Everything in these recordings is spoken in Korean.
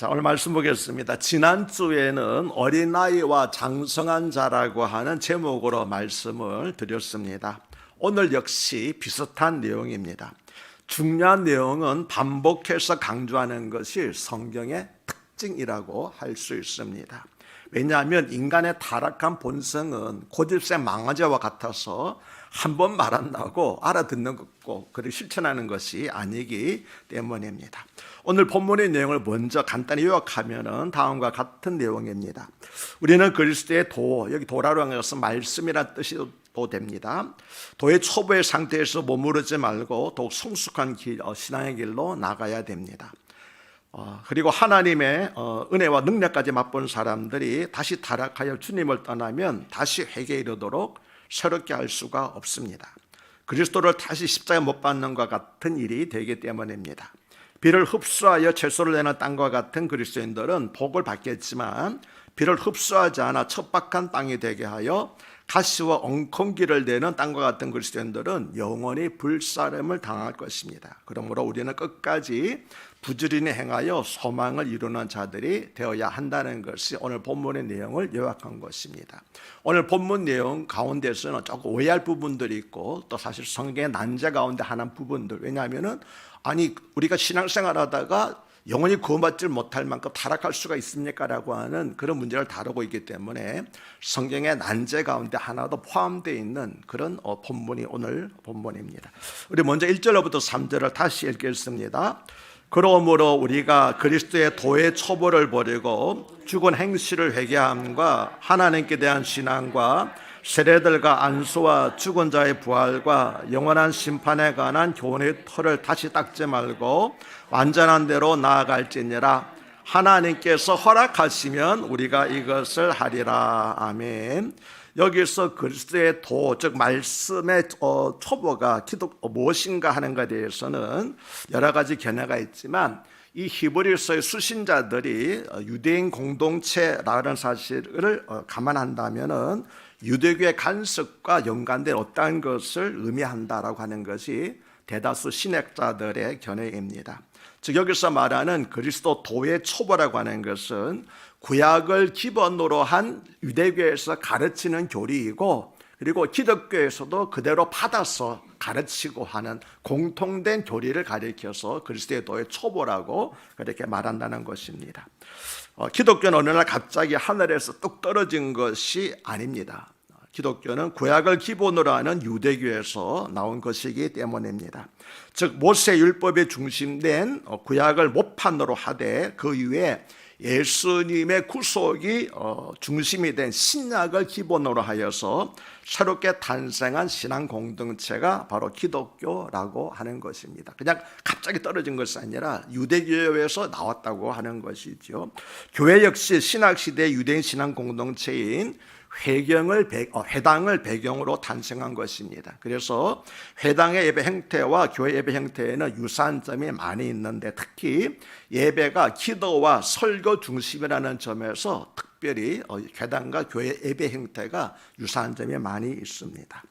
자, 오늘 말씀 보겠습니다. 지난주에는 어린아이와 장성한 자라고 하는 제목으로 말씀을 드렸습니다. 오늘 역시 비슷한 내용입니다. 중요한 내용은 반복해서 강조하는 것이 성경의 특징이라고 할 수 있습니다. 왜냐하면 인간의 타락한 본성은 고집세 망아지와 같아서 한 번 말 안 나고 알아듣는 것고 그리고 실천하는 것이 아니기 때문입니다. 오늘 본문의 내용을 먼저 간단히 요약하면 다음과 같은 내용입니다. 우리는 그리스도의 도, 여기 도라고 하는 것은 말씀이라는 뜻이도 됩니다. 도의 초보의 상태에서 머무르지 말고 더욱 성숙한 길, 신앙의 길로 나가야 됩니다. 그리고 하나님의 은혜와 능력까지 맛본 사람들이 다시 타락하여 주님을 떠나면 다시 회개에 이르도록 새롭게 할 수가 없습니다. 그리스도를 다시 십자가에 못 박는 것 같은 일이 되기 때문입니다. 비를 흡수하여 채소를 내는 땅과 같은 그리스도인들은 복을 받겠지만 비를 흡수하지 않아 척박한 땅이 되게 하여 가시와 엉겅기를 내는 땅과 같은 그리스도인들은 영원히 불사름을 당할 것입니다. 그러므로 우리는 끝까지 부지런히 행하여 소망을 이루는 자들이 되어야 한다는 것이 오늘 본문의 내용을 요약한 것입니다. 오늘 본문 내용 가운데서는 조금 오해할 부분들이 있고 또 사실 성경의 난제 가운데 하나인 부분들, 왜냐하면 우리가 신앙생활 하다가 영원히 구원받지 못할 만큼 타락할 수가 있습니까? 라고 하는 그런 문제를 다루고 있기 때문에 성경의 난제 가운데 하나도 포함되어 있는 그런 본문이 오늘 본문입니다. 우리 먼저 1절부터 3절을 다시 읽겠습니다. 그러므로 우리가 그리스도의 도의 초보를 버리고 죽은 행실을 회개함과 하나님께 대한 신앙과 세례들과 안수와 죽은 자의 부활과 영원한 심판에 관한 교훈의 틀을 다시 닦지 말고 완전한 대로 나아갈지니라. 하나님께서 허락하시면 우리가 이것을 하리라. 아멘. 여기서 그리스도의 도, 즉 말씀의 초보가 무엇인가 하는 것에 대해서는 여러 가지 견해가 있지만 이 히브리서의 수신자들이 유대인 공동체라는 사실을 감안한다면은 유대교의 간섭과 연관된 어떠한 것을 의미한다라고 하는 것이 대다수 신학자들의 견해입니다. 즉 여기서 말하는 그리스도 도의 초보라고 하는 것은 구약을 기본으로 한 유대교에서 가르치는 교리이고 그리고 기독교에서도 그대로 받아서 가르치고 하는 공통된 교리를 가리켜서 그리스도의 도의 초보라고 그렇게 말한다는 것입니다. 기독교는 어느 날 갑자기 하늘에서 뚝 떨어진 것이 아닙니다. 기독교는 구약을 기본으로 하는 유대교에서 나온 것이기 때문입니다. 즉 모세 율법에 중심된 구약을 모판으로 하되 그 이후에 예수님의 구속이 중심이 된 신약을 기본으로 하여서 새롭게 탄생한 신앙 공동체가 바로 기독교라고 하는 것입니다. 그냥 갑자기 떨어진 것이 아니라 유대교에서 나왔다고 하는 것이죠. 교회 역시 신학시대 유대인 신앙 공동체인 회당을 배경으로 탄생한 것입니다. 그래서 회당의 예배 형태와 교회 예배 형태에는 유사한 점이 많이 있는데 특히 예배가 기도와 설교 중심이라는 점에서 특별히 회당과 교회 예배 형태가 유사한 점이 많이 있습니다.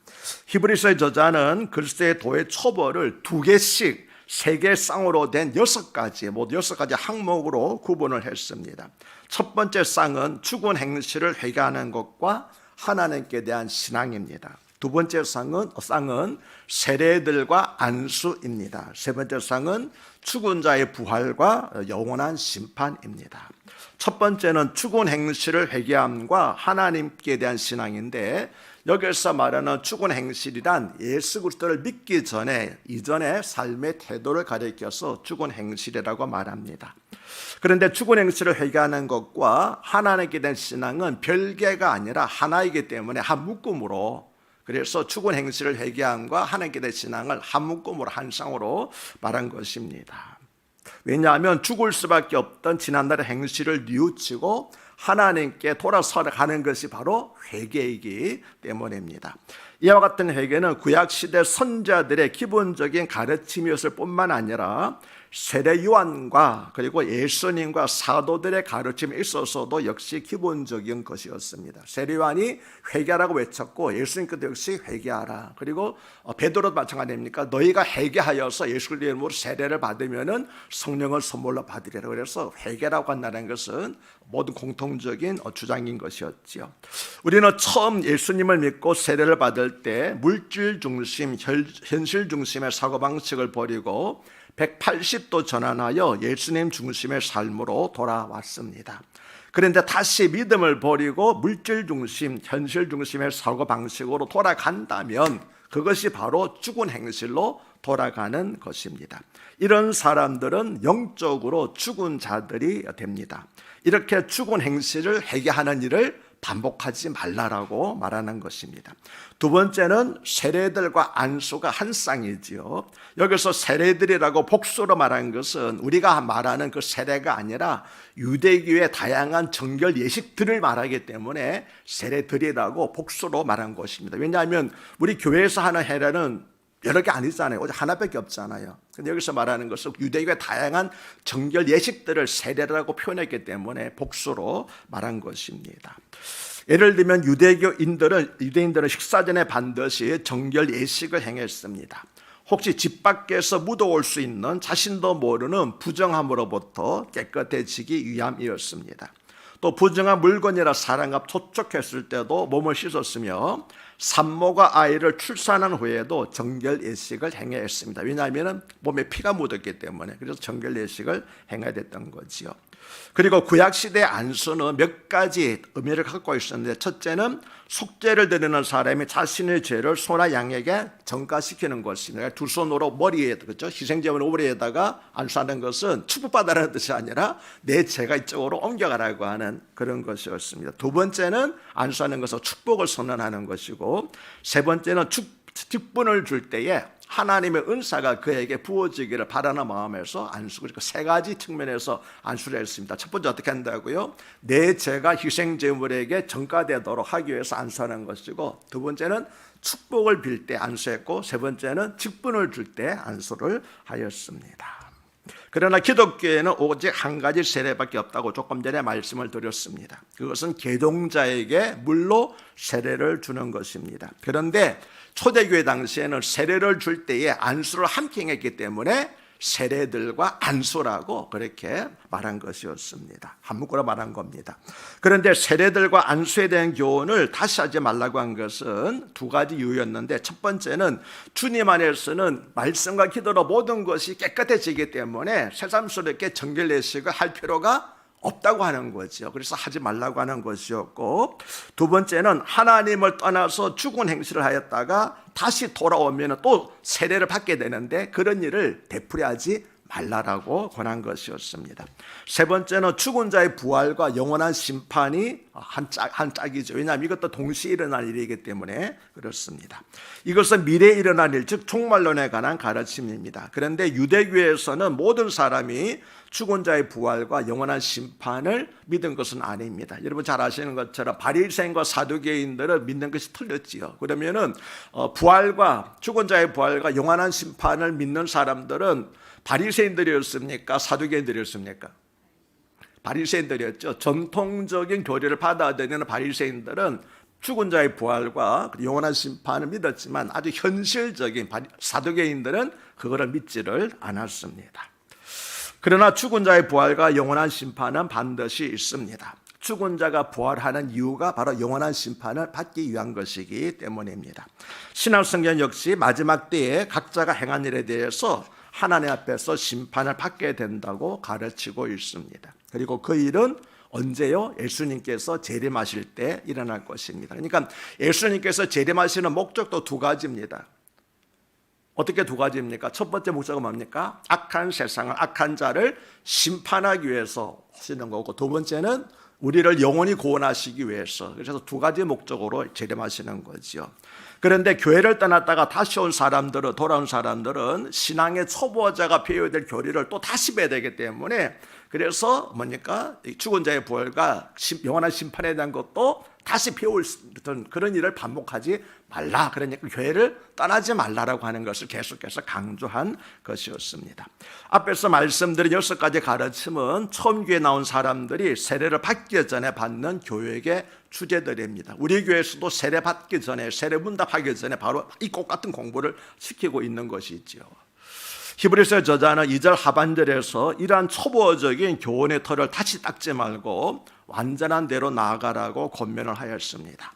히브리서의 저자는 그리스도의 도의 초보를 2개씩 3개 쌍으로 된 6가지, 모두 6가지 항목으로 구분을 했습니다. 첫 번째 쌍은 죽은 행실을 회개하는 것과 하나님께 대한 신앙입니다. 두 번째 쌍은 세례들과 안수입니다. 세 번째 쌍은 죽은 자의 부활과 영원한 심판입니다. 첫 번째는 죽은 행실을 회개함과 하나님께 대한 신앙인데 여기서 말하는 죽은 행실이란 예수 그리스도를 믿기 전에 이전의 삶의 태도를 가리켜서 죽은 행실이라고 말합니다. 그런데 죽은 행실을 회개하는 것과 하나님께 대한 신앙은 별개가 아니라 하나이기 때문에 한 묶음으로, 그래서 죽은 행실을 회개함과 하나님께 대한 신앙을 한 묶음으로 한 쌍으로 말한 것입니다. 왜냐하면 죽을 수밖에 없던 지난날의 행실을 뉘우치고 하나님께 돌아서가는 것이 바로 회개이기 때문입니다. 이와 같은 회개는 구약시대 선자들의 기본적인 가르침이었을 뿐만 아니라 세례 요한과 그리고 예수님과 사도들의 가르침에 있어서도 역시 기본적인 것이었습니다. 세례 요한이 회개하라고 외쳤고 예수님께도 역시 회개하라. 그리고 베드로도 마찬가지입니까? 너희가 회개하여서 예수 이름으로 세례를 받으면은 성령을 선물로 받으리라. 그래서 회개라고 한다는 것은 모든 공통적인 주장인 것이었지요. 우리는 처음 예수님을 믿고 세례를 받을 때 물질 중심, 현실 중심의 사고방식을 버리고 180도 전환하여 예수님 중심의 삶으로 돌아왔습니다. 그런데 다시 믿음을 버리고 물질 중심, 현실 중심의 사고방식으로 돌아간다면 그것이 바로 죽은 행실로 돌아가는 것입니다. 이런 사람들은 영적으로 죽은 자들이 됩니다. 이렇게 죽은 행실을 회개하는 일을 반복하지 말라라고 말하는 것입니다. 두 번째는 세례들과 안수가 한 쌍이지요. 여기서 세례들이라고 복수로 말한 것은 우리가 말하는 그 세례가 아니라 유대교의 다양한 정결 예식들을 말하기 때문에 세례들이라고 복수로 말한 것입니다. 왜냐하면 우리 교회에서 하는 세례는 여러 개 아니잖아요. 오직 하나밖에 없잖아요. 근데 여기서 말하는 것은 유대교의 다양한 정결 예식들을 세례라고 표현했기 때문에 복수로 말한 것입니다. 예를 들면 유대인들은 식사 전에 반드시 정결 예식을 행했습니다. 혹시 집 밖에서 묻어올 수 있는 자신도 모르는 부정함으로부터 깨끗해지기 위함이었습니다. 또 부정한 물건이라 사람과 접촉했을 때도 몸을 씻었으며 산모가 아이를 출산한 후에도 정결 예식을 행해야 했습니다. 왜냐하면 몸에 피가 묻었기 때문에. 그래서 정결 예식을 행해야 됐던 거지요. 그리고 구약시대 안수는 몇 가지 의미를 갖고 있었는데, 첫째는 속죄를 드리는 사람이 자신의 죄를 소나 양에게 전가시키는 것입니다. 두 손으로 머리에, 그렇죠? 희생제물 머리에다가 안수하는 것은 축복받아라는 뜻이 아니라 내 죄가 이쪽으로 옮겨가라고 하는 그런 것이었습니다. 두 번째는 안수하는 것은 축복을 선언하는 것이고, 세 번째는 직분을 줄 때에 하나님의 은사가 그에게 부어지기를 바라는 마음에서 안수를, 세 가지 측면에서 안수를 했습니다. 첫 번째 어떻게 한다고요? 내 죄가 희생제물에게 전가되도록 하기 위해서 안수하는 것이고, 두 번째는 축복을 빌 때 안수했고, 세 번째는 직분을 줄 때 안수를 하였습니다. 그러나 기독교에는 오직 한 가지 세례밖에 없다고 조금 전에 말씀을 드렸습니다. 그것은 계동자에게 물로 세례를 주는 것입니다. 그런데 초대교회 당시에는 세례를 줄 때에 안수를 함께 행했기 때문에 세례들과 안수라고 그렇게 말한 것이었습니다. 한문으로 말한 겁니다. 그런데 세례들과 안수에 대한 교훈을 다시 하지 말라고 한 것은 두 가지 이유였는데, 첫 번째는 주님 안에서는 말씀과 기도로 모든 것이 깨끗해지기 때문에 새삼스럽게 정결 예식을 할 필요가 없다고 하는 거죠. 그래서 하지 말라고 하는 것이었고, 두 번째는 하나님을 떠나서 죽은 행실을 하였다가 다시 돌아오면 또 세례를 받게 되는데 그런 일을 되풀이하지 말라라고 권한 것이었습니다. 세 번째는 죽은 자의 부활과 영원한 심판이 한 짝이죠. 왜냐하면 이것도 동시에 일어날 일이기 때문에 그렇습니다. 이것은 미래에 일어날 일, 즉 종말론에 관한 가르침입니다. 그런데 유대교에서는 모든 사람이 죽은 자의 부활과 영원한 심판을 믿은 것은 아닙니다. 여러분 잘 아시는 것처럼 바리새인과 사두개인들은 믿는 것이 틀렸지요. 그러면은 부활과 죽은 자의 부활과 영원한 심판을 믿는 사람들은 바리새인들이었습니까? 사두개인들이었습니까? 바리새인들이었죠. 전통적인 교리를 받아들이는 바리새인들은 죽은 자의 부활과 영원한 심판을 믿었지만 아주 현실적인 사두개인들은 그거를 믿지를 않았습니다. 그러나 죽은 자의 부활과 영원한 심판은 반드시 있습니다. 죽은 자가 부활하는 이유가 바로 영원한 심판을 받기 위한 것이기 때문입니다. 신약성경 역시 마지막 때에 각자가 행한 일에 대해서 하나님 앞에서 심판을 받게 된다고 가르치고 있습니다. 그리고 그 일은 언제요? 예수님께서 재림하실 때 일어날 것입니다. 그러니까 예수님께서 재림하시는 목적도 두 가지입니다. 어떻게 두 가지입니까? 첫 번째 목적은 뭡니까? 악한 세상을, 악한 자를 심판하기 위해서 하시는 거고, 두 번째는 우리를 영원히 구원하시기 위해서. 그래서 두 가지 목적으로 재림하시는 거죠. 그런데 교회를 떠났다가 다시 온 사람들은, 돌아온 사람들은 신앙의 초보자가 배워야 될 교리를 또 다시 배워야 되기 때문에 그래서 뭡니까? 죽은 자의 부활과 영원한 심판에 대한 것도 다시 배울 그런 일을 반복하지 말라. 그러니까 교회를 떠나지 말라라고 하는 것을 계속해서 강조한 것이었습니다. 앞에서 말씀드린 6가지 가르침은 처음 교회에 나온 사람들이 세례를 받기 전에 받는 교육의 주제들입니다. 우리 교회에서도 세례 받기 전에, 세례 문답하기 전에 바로 이 똑같은 공부를 시키고 있는 것이지요. 히브리서 저자는 2절 하반절에서 이러한 초보적인 교훈의 털을 다시 닦지 말고 완전한 대로 나아가라고 권면을 하였습니다.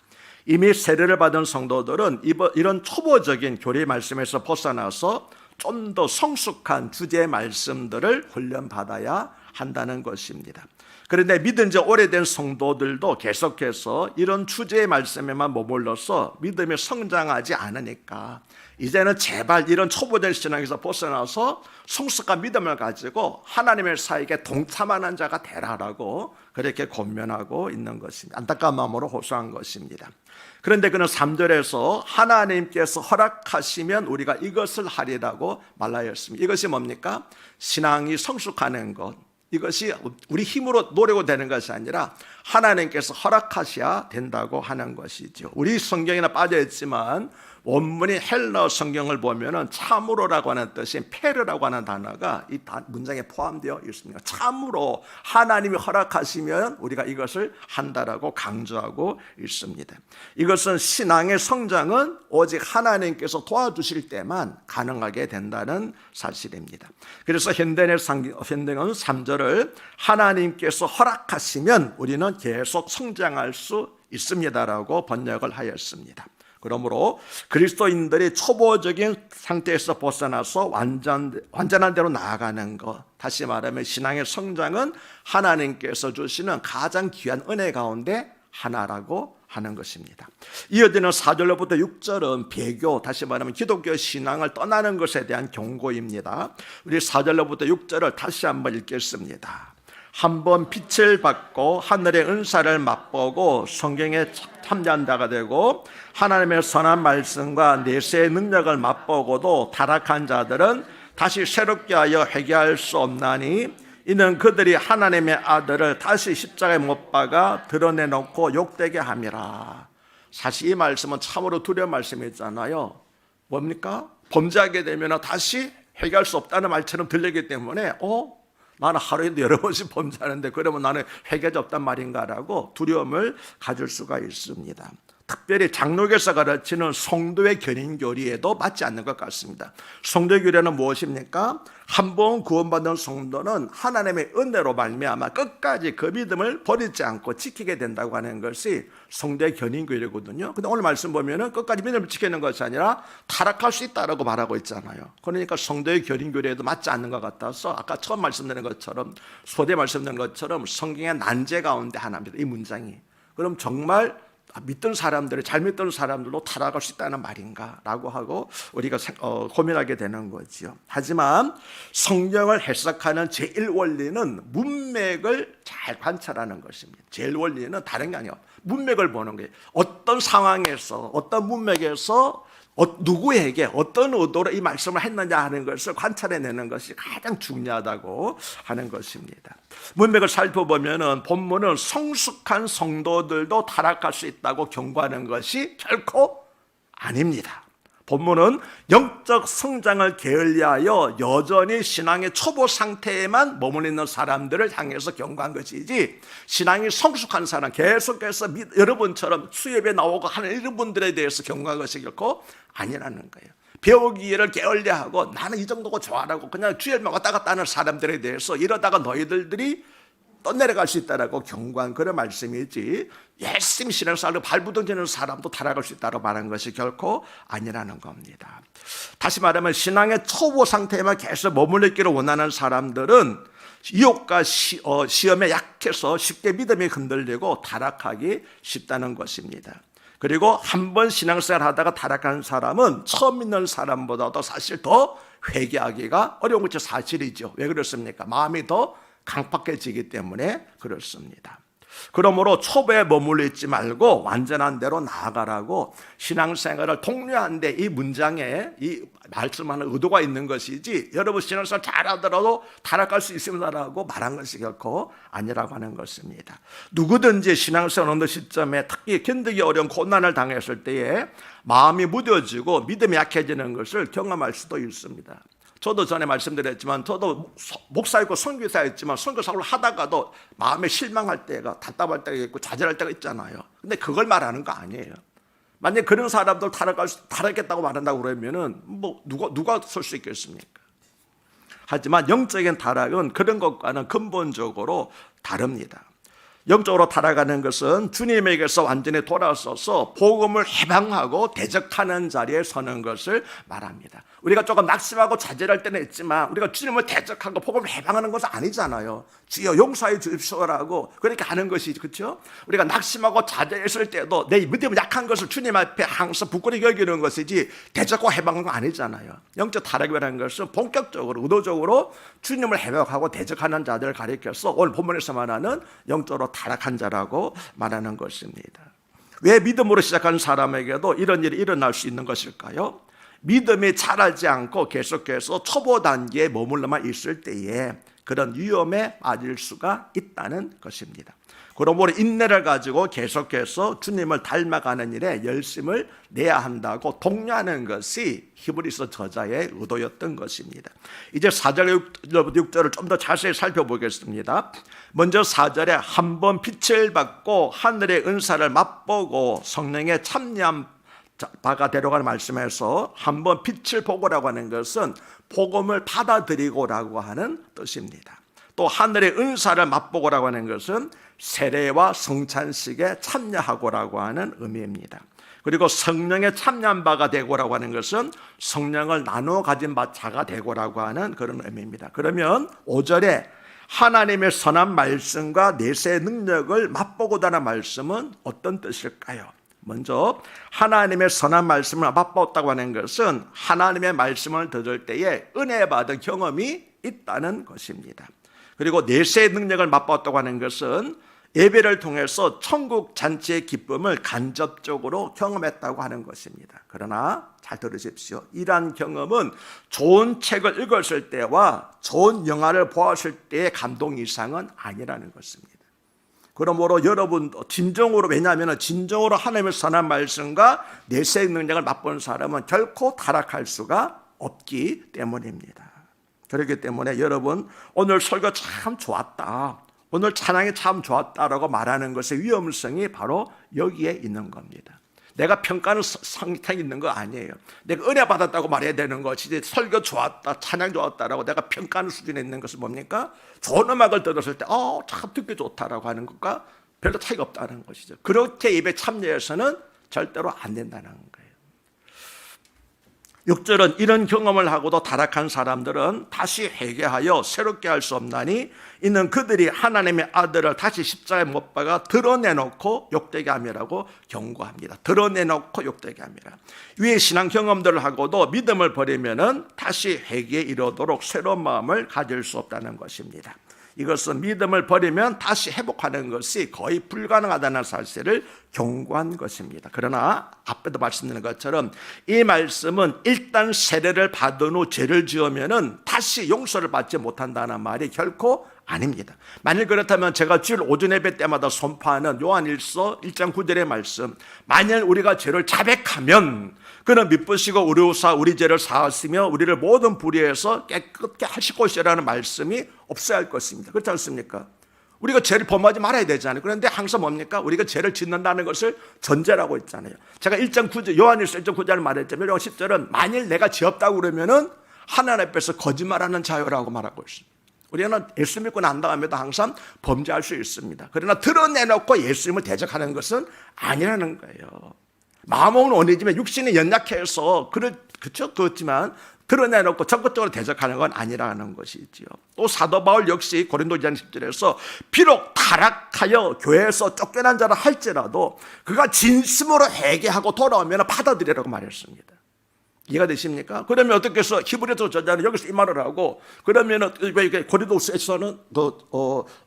이미 세례를 받은 성도들은 이런 초보적인 교리 말씀에서 벗어나서 좀 더 성숙한 주제의 말씀들을 훈련받아야 한다는 것입니다. 그런데 믿은 지 오래된 성도들도 계속해서 이런 주제의 말씀에만 머물러서 믿음이 성장하지 않으니까 이제는 제발 이런 초보된 신앙에서 벗어나서 성숙한 믿음을 가지고 하나님의 사역에 동참하는 자가 되라라고 그렇게 권면하고 있는 것입니다. 안타까운 마음으로 호소한 것입니다. 그런데 그는 3절에서 하나님께서 허락하시면 우리가 이것을 하리라고 말하였습니다. 이것이 뭡니까? 신앙이 성숙하는 것. 이것이 우리 힘으로 노력으로 되는 것이 아니라 하나님께서 허락하셔야 된다고 하는 것이죠. 우리 성경에는 빠져있지만 원문이 헬러 성경을 보면은 참으로라고 하는 뜻인 페르라고 하는 단어가 이 문장에 포함되어 있습니다. 참으로 하나님이 허락하시면 우리가 이것을 한다라고 강조하고 있습니다. 이것은 신앙의 성장은 오직 하나님께서 도와주실 때만 가능하게 된다는 사실입니다. 그래서 현대는 3절을 하나님께서 허락하시면 우리는 계속 성장할 수 있습니다라고 번역을 하였습니다. 그러므로 그리스도인들이 초보적인 상태에서 벗어나서 완전한 대로 나아가는 것, 다시 말하면 신앙의 성장은 하나님께서 주시는 가장 귀한 은혜 가운데 하나라고 하는 것입니다. 이어지는 4절로부터 6절은 배교, 다시 말하면 기독교 신앙을 떠나는 것에 대한 경고입니다. 우리 4절로부터 6절을 다시 한번 읽겠습니다. 한번 빛을 받고 하늘의 은사를 맛보고 성경에 참여한 자가 되고 하나님의 선한 말씀과 내세의 능력을 맛보고도 타락한 자들은 다시 새롭게 하여 회개할 수 없나니 이는 그들이 하나님의 아들을 다시 십자가에 못 박아 드러내놓고 욕되게 함이라. 사실 이 말씀은 참으로 두려운 말씀이잖아요. 뭡니까? 범죄하게 되면 다시 회개할 수 없다는 말처럼 들리기 때문에 나는 하루에도 여러 번씩 범죄하는데 그러면 나는 회개가 없단 말인가라고 두려움을 가질 수가 있습니다. 특별히 장로교에서 가르치는 성도의 견인교리에도 맞지 않는 것 같습니다. 성도의 교리는 무엇입니까? 한 번 구원받은 성도는 하나님의 은혜로 말미암아 끝까지 그 믿음을 버리지 않고 지키게 된다고 하는 것이 성도의 견인교리거든요. 근데 오늘 말씀 보면은 끝까지 믿음을 지키는 것이 아니라 타락할 수 있다라고 말하고 있잖아요. 그러니까 성도의 견인교리에도 맞지 않는 것 같아서 아까 처음 말씀드린 것처럼 소대 말씀드린 것처럼 성경의 난제 가운데 하나입니다. 이 문장이. 그럼 정말 믿던 사람들을 잘 믿던 사람들도 타락할 수 있다는 말인가 라고 하고 우리가 고민하게 되는 거죠. 하지만 성경을 해석하는 제1원리는 문맥을 잘 관찰하는 것입니다. 제1원리는 다른 게 아니에요. 문맥을 보는 거예요. 어떤 상황에서 어떤 문맥에서 누구에게 어떤 의도로 이 말씀을 했느냐 하는 것을 관찰해내는 것이 가장 중요하다고 하는 것입니다. 문맥을 살펴보면 본문은 성숙한 성도들도 타락할 수 있다고 경고하는 것이 결코 아닙니다. 본문은 영적 성장을 게을리하여 여전히 신앙의 초보 상태에만 머물러 있는 사람들을 향해서 경고한 것이지 신앙이 성숙한 사람, 계속해서 여러분처럼 수협에 나오고 하는 이런 분들에 대해서 경고한 것이 결코 아니라는 거예요. 배우기를 게을리하고 나는 이 정도고 좋아라고 그냥 주일만 왔다 갔다 하는 사람들에 대해서 이러다가 너희들이 떠내려갈 수 있다라고 경고한 그런 말씀이지 열심히 신앙생활로 발부둥지는 사람도 타락할 수 있다고 말한 것이 결코 아니라는 겁니다. 다시 말하면 신앙의 초보 상태에만 계속 머물러 있기를 원하는 사람들은 유혹과 시험에 약해서 쉽게 믿음이 흔들리고 타락하기 쉽다는 것입니다. 그리고 한 번 신앙생활 하다가 타락한 사람은 처음 믿는 사람보다도 사실 더 회개하기가 어려운 것이 사실이죠. 왜 그렇습니까? 마음이 더 강팍해지기 때문에 그렇습니다. 그러므로 초보에 머물러 있지 말고 완전한 대로 나아가라고 신앙생활을 독려하는데 이 문장에 이 말씀하는 의도가 있는 것이지, 여러분 신앙생활 잘하더라도 타락할 수 있습니다라고 말한 것이 결코 아니라고 하는 것입니다. 누구든지 신앙생활 어느 시점에 특히 견디기 어려운 고난을 당했을 때에 마음이 무뎌지고 믿음이 약해지는 것을 경험할 수도 있습니다. 저도 전에 말씀드렸지만 저도 목사였고 선교사였지만 선교사를 하다가도 마음에 실망할 때가, 답답할 때가 있고 좌절할 때가 있잖아요. 근데 그걸 말하는 거 아니에요. 만약에 그런 사람들 타락했다고 말한다고 그러면은 뭐 누가 설 수 있겠습니까? 하지만 영적인 타락은 그런 것과는 근본적으로 다릅니다. 영적으로 타락하는 것은 주님에게서 완전히 돌아서서 복음을 해방하고 대적하는 자리에 서는 것을 말합니다. 우리가 조금 낙심하고 좌절할 때는 있지만 우리가 주님을 대적하고 복음을 해방하는 것은 아니잖아요. 주여 용서해 주십시오라고 그렇게 하는 것이지, 그렇죠? 우리가 낙심하고 좌절했을 때도 내 믿음이 약한 것을 주님 앞에 항상 부끄러이 여기는 것이지 대적과 해방하는 건 아니잖아요. 영적 타락이라는 것은 본격적으로 의도적으로 주님을 해방하고 대적하는 자들을 가리켜서 오늘 본문에서 말하는 영적으로 타락한 자라고 말하는 것입니다. 왜 믿음으로 시작하는 사람에게도 이런 일이 일어날 수 있는 것일까요? 믿음이 자라지 않고 계속해서 초보 단계에 머물러만 있을 때에 그런 위험에 빠질 수가 있다는 것입니다. 그러므로 인내를 가지고 계속해서 주님을 닮아가는 일에 열심을 내야 한다고 독려하는 것이 히브리서 저자의 의도였던 것입니다. 이제 4절과 6절을 좀 더 자세히 살펴보겠습니다. 먼저 4절에 한번 빛을 받고 하늘의 은사를 맛보고 성령에 참여한 바가 되려고 하는 말씀에서 한번 빛을 보고라고 하는 것은 복음을 받아들이고라고 하는 뜻입니다. 또 하늘의 은사를 맛보고라고 하는 것은 세례와 성찬식에 참여하고라고 하는 의미입니다. 그리고 성령에 참여한 바가 되고라고 하는 것은 성령을 나누어 가진 자가 되고라고 하는 그런 의미입니다. 그러면 5절에 하나님의 선한 말씀과 내세의 능력을 맛보고다는 말씀은 어떤 뜻일까요? 먼저 하나님의 선한 말씀을 맛보았다고 하는 것은 하나님의 말씀을 들을 때에 은혜 받은 경험이 있다는 것입니다. 그리고 내세의 능력을 맛보았다고 하는 것은 예배를 통해서 천국 잔치의 기쁨을 간접적으로 경험했다고 하는 것입니다. 그러나 잘 들으십시오. 이러한 경험은 좋은 책을 읽었을 때와 좋은 영화를 보았을 때의 감동 이상은 아니라는 것입니다. 그러므로 여러분도 진정으로, 왜냐하면 진정으로 하나님의 선한 말씀과 내세의 능력을 맛보는 사람은 결코 타락할 수가 없기 때문입니다. 그렇기 때문에 여러분, 오늘 설교 참 좋았다, 오늘 찬양이 참 좋았다라고 말하는 것의 위험성이 바로 여기에 있는 겁니다. 내가 평가하는 상태에 있는 거 아니에요. 내가 은혜 받았다고 말해야 되는 것이지, 설교 좋았다, 찬양 좋았다라고 내가 평가하는 수준에 있는 것은 뭡니까? 좋은 음악을 들었을 때 참 듣기 좋다라고 하는 것과 별로 차이가 없다는 것이죠. 그렇게 예배 참여해서는 절대로 안 된다는 거예요. 6절은 이런 경험을 하고도 타락한 사람들은 다시 회개하여 새롭게 할 수 없나니 이는 그들이 하나님의 아들을 다시 십자가에 못 박아 드러내놓고 욕되게 함이라고 경고합니다. 드러내놓고 욕되게 함이라. 위의 신앙 경험들을 하고도 믿음을 버리면은 다시 회개에 이르도록 새로운 마음을 가질 수 없다는 것입니다. 이것은 믿음을 버리면 다시 회복하는 것이 거의 불가능하다는 사실을 경고한 것입니다. 그러나 앞에도 말씀드린 것처럼 이 말씀은 일단 세례를 받은 후 죄를 지으면 다시 용서를 받지 못한다는 말이 결코 아닙니다. 만일 그렇다면 제가 주일 오전 예배 때마다 선포하는 요한일서 1장 9절의 말씀, 만일 우리가 죄를 자백하면 그는 미쁘시고 의로우사 우리 죄를 사하시며 우리를 모든 불의에서 깨끗게 하실 것이라는 말씀이 없어야 할 것입니다. 그렇지 않습니까? 우리가 죄를 범하지 말아야 되잖아요. 그런데 항상 뭡니까? 우리가 죄를 짓는다는 것을 전제라고 했잖아요. 제가 1장 9절, 요한일서 1장 9절을 말했자면 10절은 만일 내가 죄 없다고 그러면은 하나님 앞에서 거짓말하는 자요라고 말하고 있습니다. 우리는 예수 믿고 난 다음에도 항상 범죄할 수 있습니다. 그러나 드러내놓고 예수님을 대적하는 것은 아니라는 거예요. 마음은 원해지만 육신이 연약해서 그렇지만 드러내놓고 적극적으로 대적하는 건 아니라는 것이지요. 또 사도 바울 역시 고린도전 10절에서 비록 타락하여 교회에서 쫓겨난 자라 할지라도 그가 진심으로 회개하고 돌아오면 받아들이라고 말했습니다. 이해가 되십니까? 그러면 어떻게 해서 히브리서 저자는 여기서 이 말을 하고, 그러면은 왜 고린도서에서는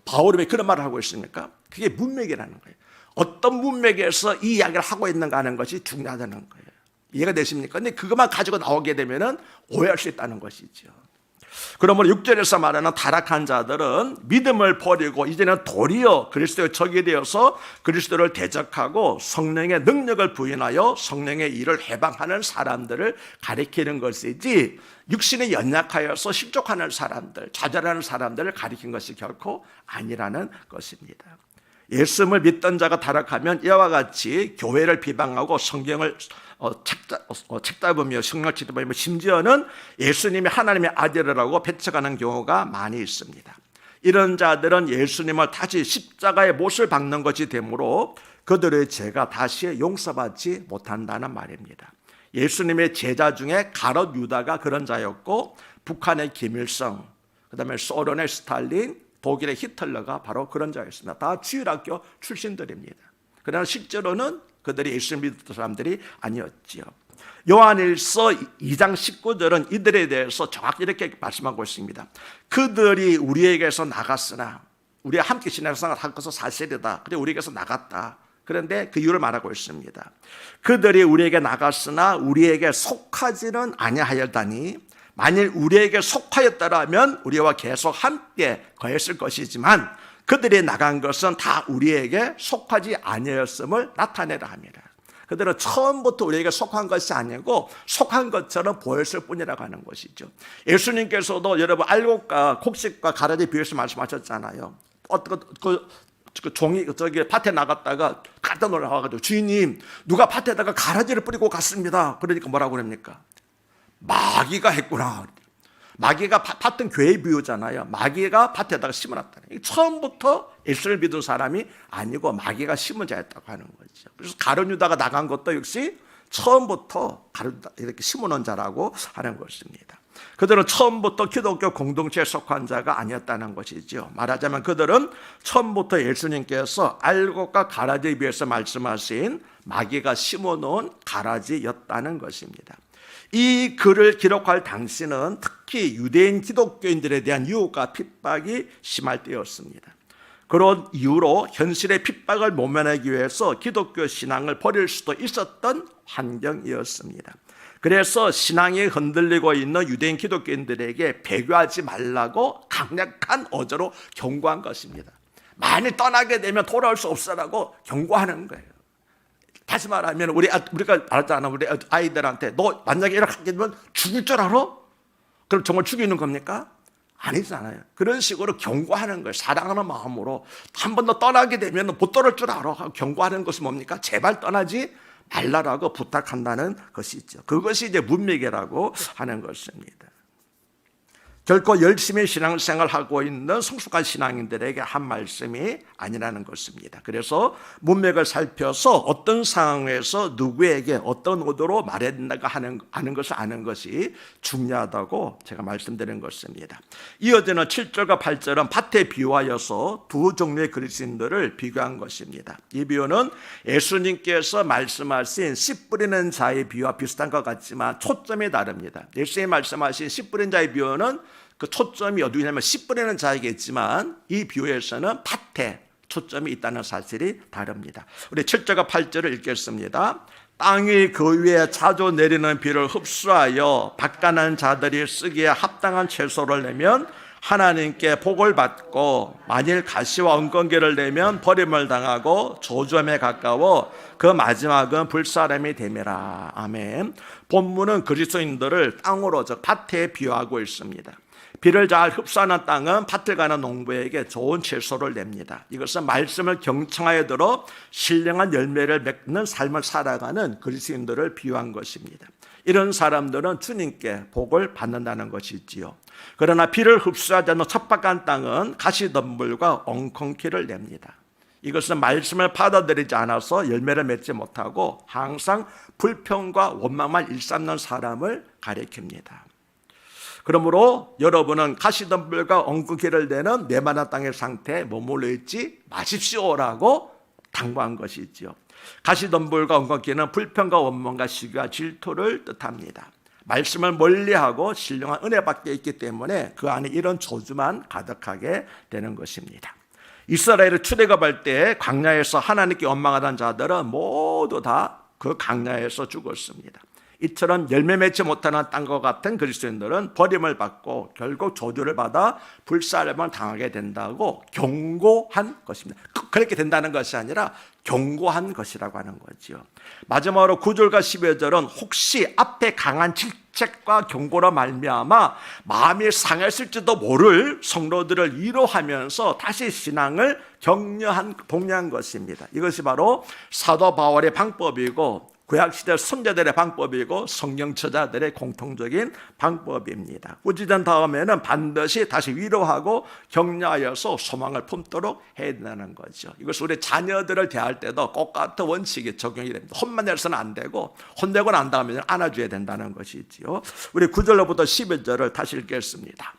바울이 왜 그런 말을 하고 있습니까? 그게 문맥이라는 거예요. 어떤 문맥에서 이 이야기를 하고 있는가 하는 것이 중요하다는 거예요. 이해가 되십니까? 근데 그것만 가지고 나오게 되면은 오해할 수 있다는 것이죠. 그러므로 6절에서 말하는 타락한 자들은 믿음을 버리고 이제는 도리어 그리스도의 적이 되어서 그리스도를 대적하고 성령의 능력을 부인하여 성령의 일을 해방하는 사람들을 가리키는 것이지, 육신에 연약하여서 실족하는 사람들, 좌절하는 사람들을 가리킨 것이 결코 아니라는 것입니다. 예수님을 믿던 자가 타락하면 이와 같이 교회를 비방하고 성경을 책잡으며 성령을 책잡으며 심지어는 예수님이 하나님의 아들이라고 배척하는 경우가 많이 있습니다. 이런 자들은 예수님을 다시 십자가의 못을 박는 것이 되므로 그들의 죄가 다시 용서받지 못한다는 말입니다. 예수님의 제자 중에 가롯 유다가 그런 자였고, 북한의 김일성, 그 다음에 소련의 스탈린, 독일의 히틀러가 바로 그런 자였습니다. 다 주일학교 출신들입니다. 그러나 실제로는 그들이 예수를 믿었던 사람들이 아니었지요. 요한일서 2장 19절은 이들에 대해서 정확히 이렇게 말씀하고 있습니다. 그들이 우리에게서 나갔으나, 우리와 함께 신앙생활을 한 것은 사실이다. 그런데 우리에게서 나갔다. 그런데 그 이유를 말하고 있습니다. 그들이 우리에게 나갔으나 우리에게 속하지는 아니하였다니, 만일 우리에게 속하였다라면 우리와 계속 함께 거했을 것이지만 그들이 나간 것은 다 우리에게 속하지 아니었음을 나타내라 합니다. 그들은 처음부터 우리에게 속한 것이 아니고 속한 것처럼 보였을 뿐이라고 하는 것이죠. 예수님께서도 여러분 알곡과 곡식과 가라지 비유해서 말씀하셨잖아요. 그 종이 저기 밭에 나갔다가 깜짝 놀라가지고, 주인님 누가 밭에다가 가라지를 뿌리고 갔습니다. 그러니까 뭐라고 그럽니까? 마귀가 했구나. 마귀가 밭은 교회의 비유잖아요. 마귀가 밭에다가 심어놨다는, 처음부터 예수를 믿은 사람이 아니고 마귀가 심은 자였다고 하는 거죠. 그래서 가룟 유다가 나간 것도 역시 처음부터 이렇게 심어놓은 자라고 하는 것입니다. 그들은 처음부터 기독교 공동체에 속한 자가 아니었다는 것이죠. 말하자면 그들은 처음부터 예수님께서 알곡과 가라지에 비해서 말씀하신 마귀가 심어놓은 가라지였다는 것입니다. 이 글을 기록할 당시는 특히 유대인 기독교인들에 대한 유혹과 핍박이 심할 때였습니다. 그런 이유로 현실의 핍박을 모면하기 위해서 기독교 신앙을 버릴 수도 있었던 환경이었습니다. 그래서 신앙이 흔들리고 있는 유대인 기독교인들에게 배교하지 말라고 강력한 어조로 경고한 것입니다. 많이 떠나게 되면 돌아올 수 없어라고 경고하는 거예요. 다시 말하면 우리가 말하잖아, 우리 아이들한테 너 만약에 이렇게 하게 되면 죽을 줄 알아? 그럼 정말 죽이는 겁니까? 아니잖아요. 그런 식으로 경고하는 거예요. 사랑하는 마음으로 한 번 더 떠나게 되면 못 돌아올 줄 알아. 경고하는 것이 뭡니까? 제발 떠나지 말라라고 부탁한다는 것이죠. 그것이 이제 문맥이라고 하는 것입니다. 결코 열심히 신앙생활을 하고 있는 성숙한 신앙인들에게 한 말씀이 아니라는 것입니다. 그래서 문맥을 살펴서 어떤 상황에서 누구에게 어떤 의도로 말해야 된다고 하는 것을 아는 것이 중요하다고 제가 말씀드린 것입니다. 이어지는 7절과 8절은 밭에 비유하여서 두 종류의 그리스도인들을 비교한 것입니다. 이 비유는 예수님께서 말씀하신 씨 뿌리는 자의 비유와 비슷한 것 같지만 초점이 다릅니다. 예수님이 말씀하신 씨 뿌리는 자의 비유는 그 초점이 어디냐면 씨 뿌리는 자이겠지만, 이 비유에서는 밭에 초점이 있다는 사실이 다릅니다. 우리 7절과 8절을 읽겠습니다. 땅이 그 위에 자주 내리는 비를 흡수하여 밭가는 자들이 쓰기에 합당한 채소를 내면 하나님께 복을 받고, 만일 가시와 엉겅퀴를 내면 버림을 당하고 저주함에 가까워 그 마지막은 불사람이 됨이라. 아멘. 본문은 그리스도인들을 땅으로, 즉 밭에 비유하고 있습니다. 비를 잘 흡수하는 땅은 밭을 가는 농부에게 좋은 채소를 냅니다. 이것은 말씀을 경청하여 들어 신령한 열매를 맺는 삶을 살아가는 그리스도인들을 비유한 것입니다. 이런 사람들은 주님께 복을 받는다는 것이지요. 그러나 비를 흡수하지 않는 척박한 땅은 가시덤불과 엉겅퀴를 냅니다. 이것은 말씀을 받아들이지 않아서 열매를 맺지 못하고 항상 불평과 원망만 일삼는 사람을 가리킵니다. 그러므로 여러분은 가시덤불과 엉겅퀴를 내는 메마른 땅의 상태에 머물러 있지 마십시오라고 당부한 것이지요. 가시덤불과 엉겅퀴는 불평과 원망과 시기와 질투를 뜻합니다. 말씀을 멀리하고 신령한 은혜밖에 있기 때문에 그 안에 이런 저주만 가득하게 되는 것입니다. 이스라엘을 출애굽할 때 광야에서 하나님께 원망하던 자들은 모두 다 그 광야에서 죽었습니다. 이처럼 열매 맺지 못하는 땅과 같은 그리스도인들은 버림을 받고 결국 저주를 받아 불살림을 당하게 된다고 경고한 것입니다. 그렇게 된다는 것이 아니라 경고한 것이라고 하는 거죠. 마지막으로 9절과 12절은 혹시 앞에 강한 질책과 경고로 말미암아 마음이 상했을지도 모를 성도들을 위로하면서 다시 신앙을 독려한 것입니다. 이것이 바로 사도 바울의 방법이고 구약시대 선자들의 방법이고 성경 저자들의 공통적인 방법입니다. 꾸짖은 다음에는 반드시 다시 위로하고 격려하여서 소망을 품도록 해야 된다는 거죠. 이것은 우리 자녀들을 대할 때도 똑같은 원칙이 적용이 됩니다. 혼만 내서는 안 되고 혼내고 난 다음에 안아줘야 된다는 것이지요. 우리 9절로부터 12절을 다시 읽겠습니다.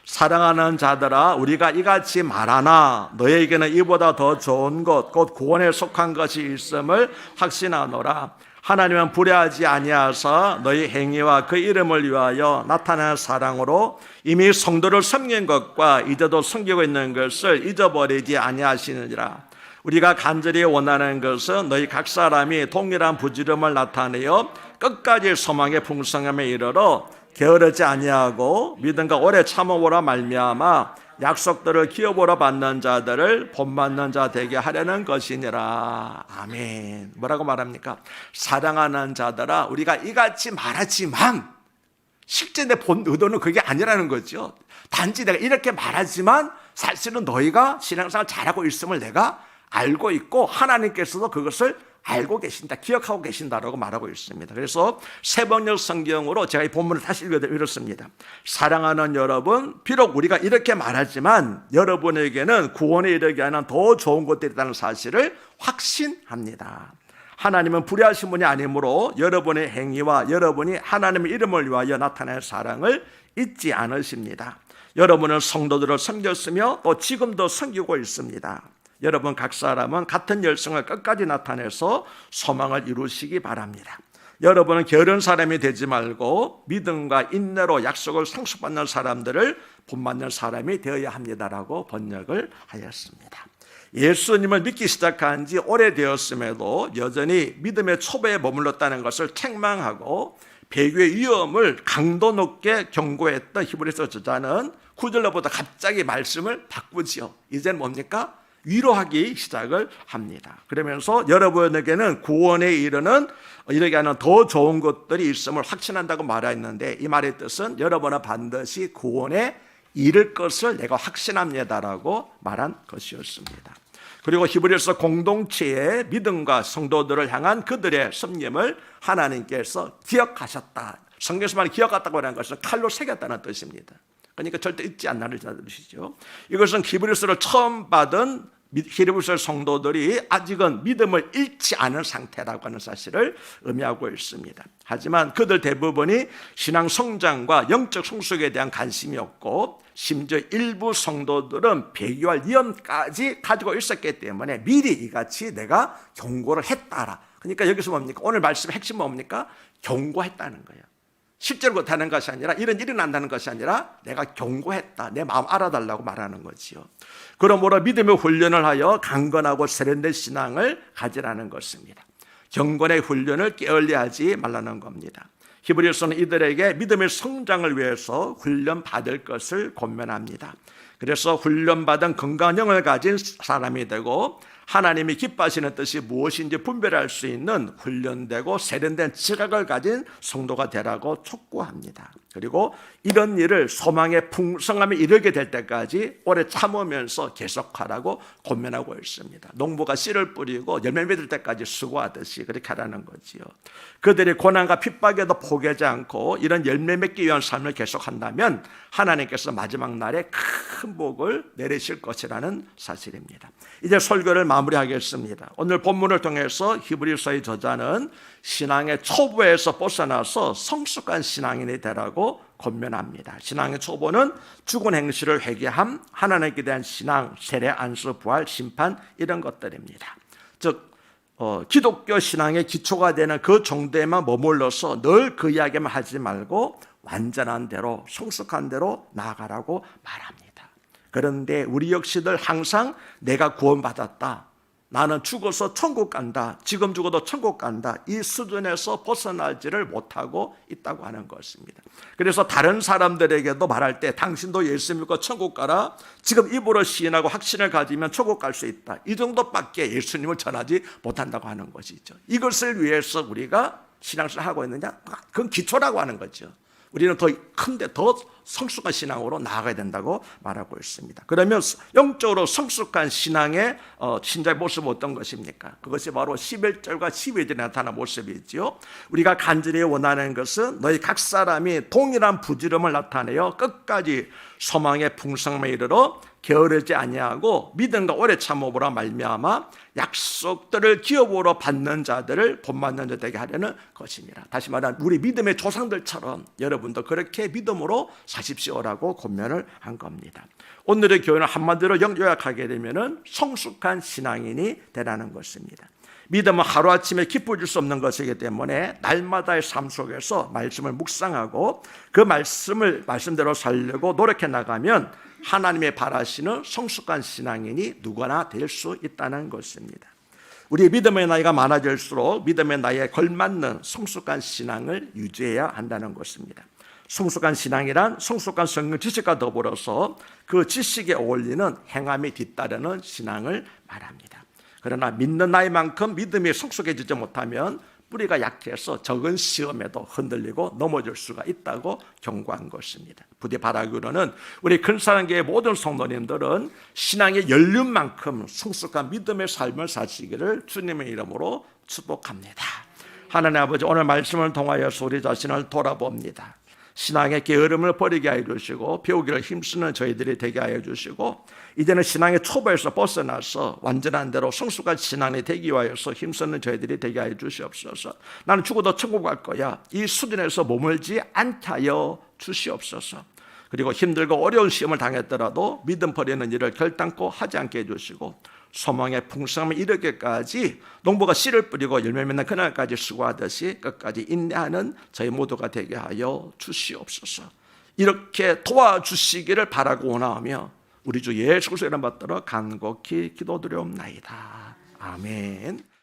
사랑하는 자들아, 우리가 이같이 말하나 너희에게는 이보다 더 좋은 것 곧 구원에 속한 것이 있음을 확신하노라. 하나님은 불의하지 아니하사 너희 행위와 그 이름을 위하여 나타난 사랑으로 이미 성도를 섬긴 것과 이제도 섬기고 있는 것을 잊어버리지 아니하시느니라. 우리가 간절히 원하는 것은 너희 각 사람이 동일한 부지런을 나타내어 끝까지 소망의 풍성함에 이르러 게으르지 아니하고 믿음과 오래 참음으로 말미암아 약속들을 기업으로 받는 자들을 본받는 자 되게 하려는 것이니라. 아멘. 뭐라고 말합니까? 사랑하는 자들아, 우리가 이같이 말하지만 실제 내 본 의도는 그게 아니라는 거죠. 단지 내가 이렇게 말하지만 사실은 너희가 신앙생활 잘하고 있음을 내가 알고 있고 하나님께서도 그것을 알고 계신다, 기억하고 계신다라고 말하고 있습니다. 그래서 새번역 성경으로 제가 이 본문을 다시 읽었습니다. 사랑하는 여러분, 비록 우리가 이렇게 말하지만 여러분에게는 구원에 이르게 하는 더 좋은 것들이 있다는 사실을 확신합니다. 하나님은 불의하신 분이 아니므로 여러분의 행위와 여러분이 하나님의 이름을 위하여 나타낸 사랑을 잊지 않으십니다. 여러분은 성도들을 섬겼으며 또 지금도 섬기고 있습니다. 여러분 각 사람은 같은 열성을 끝까지 나타내서 소망을 이루시기 바랍니다. 여러분은 게으른 사람이 되지 말고 믿음과 인내로 약속을 상속받는 사람들을 본받는 사람이 되어야 합니다라고 번역을 하였습니다. 예수님을 믿기 시작한 지 오래되었음에도 여전히 믿음의 초보에 머물렀다는 것을 책망하고 배교의 위험을 강도 높게 경고했던 히브리서 저자는 9절로부터 갑자기 말씀을 바꾸지요. 이제는 뭡니까? 위로하기 시작을 합니다. 그러면서 여러분에게는 구원에 이르게 하는 더 좋은 것들이 있음을 확신한다고 말했는데 이 말의 뜻은 여러분은 반드시 구원에 이를 것을 내가 확신합니다라고 말한 것이었습니다. 그리고 히브리서 공동체의 믿음과 성도들을 향한 그들의 섬김을 하나님께서 기억하셨다. 성경에서 말하는 기억했다고 하는 것은 칼로 새겼다는 뜻입니다. 그러니까 절대 잊지 않는 뜻이죠. 이것은 히브리서를 처음 받은 히브리서 성도들이 아직은 믿음을 잃지 않은 상태라고 하는 사실을 의미하고 있습니다. 하지만 그들 대부분이 신앙 성장과 영적 성숙에 대한 관심이 없고 심지어 일부 성도들은 배교할 위험까지 가지고 있었기 때문에 미리 이같이 내가 경고를 했다라. 그러니까 여기서 뭡니까? 오늘 말씀의 핵심은 뭡니까? 경고했다는 거예요. 실제로 그렇다는 것이 아니라 이런 일이 난다는 것이 아니라 내가 경고했다, 내 마음 알아달라고 말하는 거지요. 그러므로 믿음의 훈련을 하여 강건하고 세련된 신앙을 가지라는 것입니다. 경건의 훈련을 게을리하지 말라는 겁니다. 히브리서는 이들에게 믿음의 성장을 위해서 훈련받을 것을 권면합니다. 그래서 훈련받은 건강한 영을 가진 사람이 되고 하나님이 기뻐하시는 뜻이 무엇인지 분별할 수 있는 훈련되고 세련된 지각을 가진 성도가 되라고 촉구합니다. 그리고 이런 일을 소망의 풍성함에 이르게 될 때까지 오래 참으면서 계속하라고 권면하고 있습니다. 농부가 씨를 뿌리고 열매 맺을 때까지 수고하듯이 그렇게 하라는 거지요. 그들이 고난과 핍박에도 포기하지 않고 이런 열매 맺기 위한 삶을 계속한다면 하나님께서 마지막 날에 큰 복을 내리실 것이라는 사실입니다. 이제 설교를 마무리하겠습니다. 오늘 본문을 통해서 히브리서의 저자는 신앙의 초보에서 벗어나서 성숙한 신앙인이 되라고 권면합니다. 신앙의 초보는 죽은 행실을 회개함, 하나님께 대한 신앙, 세례, 안수, 부활, 심판 이런 것들입니다. 즉 기독교 신앙의 기초가 되는 그 정도에만 머물러서 늘 그 이야기만 하지 말고 완전한 대로 성숙한 대로 나아가라고 말합니다. 그런데 우리 역시들 항상 내가 구원받았다, 나는 죽어서 천국 간다, 지금 죽어도 천국 간다, 이 수준에서 벗어나지를 못하고 있다고 하는 것입니다. 그래서 다른 사람들에게도 말할 때 당신도 예수 믿고 천국 가라, 지금 입으로 시인하고 확신을 가지면 천국 갈 수 있다, 이 정도밖에 예수님을 전하지 못한다고 하는 것이죠. 이것을 위해서 우리가 신앙생활을 하고 있느냐? 그건 기초라고 하는 거죠. 우리는 더 큰데 더 성숙한 신앙으로 나아가야 된다고 말하고 있습니다. 그러면 영적으로 성숙한 신앙의 신자의 모습은 어떤 것입니까? 그것이 바로 11절과 12절에 나타난 모습이지요. 우리가 간절히 원하는 것은 너희 각 사람이 동일한 부지런을 나타내어 끝까지 소망의 풍성함에 이르러 게으르지 아니하고 믿음과 오래 참음으로 말미암아 약속들을 기업으로 받는 자들을 본받는 자 되게 하려는 것입니다. 다시 말하면 우리 믿음의 조상들처럼 여러분도 그렇게 믿음으로 사십시오라고 권면을 한 겁니다. 오늘의 교훈을 한마디로 요약하게 되면 성숙한 신앙인이 되라는 것입니다. 믿음은 하루아침에 깊어질 수 없는 것이기 때문에 날마다의 삶 속에서 말씀을 묵상하고 그 말씀대로 살려고 노력해 나가면 하나님의 바라시는 성숙한 신앙인이 누구나 될 수 있다는 것입니다. 우리 믿음의 나이가 많아질수록 믿음의 나이에 걸맞는 성숙한 신앙을 유지해야 한다는 것입니다. 성숙한 신앙이란 성숙한 성경 지식과 더불어서 그 지식에 어울리는 행함이 뒤따르는 신앙을 말합니다. 그러나 믿는 나이만큼 믿음이 성숙해지지 못하면 뿌리가 약해서 적은 시험에도 흔들리고 넘어질 수가 있다고 경고한 것입니다. 부디 바라기로는 우리 근사랑교회 모든 성도님들은 신앙의 연륜만큼 성숙한 믿음의 삶을 사시기를 주님의 이름으로 축복합니다. 하나님 아버지, 오늘 말씀을 통하여서 우리 자신을 돌아봅니다. 신앙의 게으름을 버리게 하여 주시고 배우기를 힘쓰는 저희들이 되게 하여 주시고 이제는 신앙의 초보에서 벗어나서 완전한 대로 성숙한 신앙이 되기 위하여서 힘쓰는 저희들이 되게 하여 주시옵소서. 나는 죽어도 천국 갈 거야, 이 수준에서 머물지 않게 하여 주시옵소서. 그리고 힘들고 어려운 시험을 당했더라도 믿음 버리는 일을 결단코 하지 않게 해주시고 소망의 풍성함에 이르기까지 농부가 씨를 뿌리고 열매 맺는 그날까지 수고하듯이 끝까지 인내하는 저희 모두가 되게 하여 주시옵소서. 이렇게 도와주시기를 바라고 원하며 우리 주 예수 그리스도의 이름 받들어 간곡히 기도드리옵나이다. 아멘.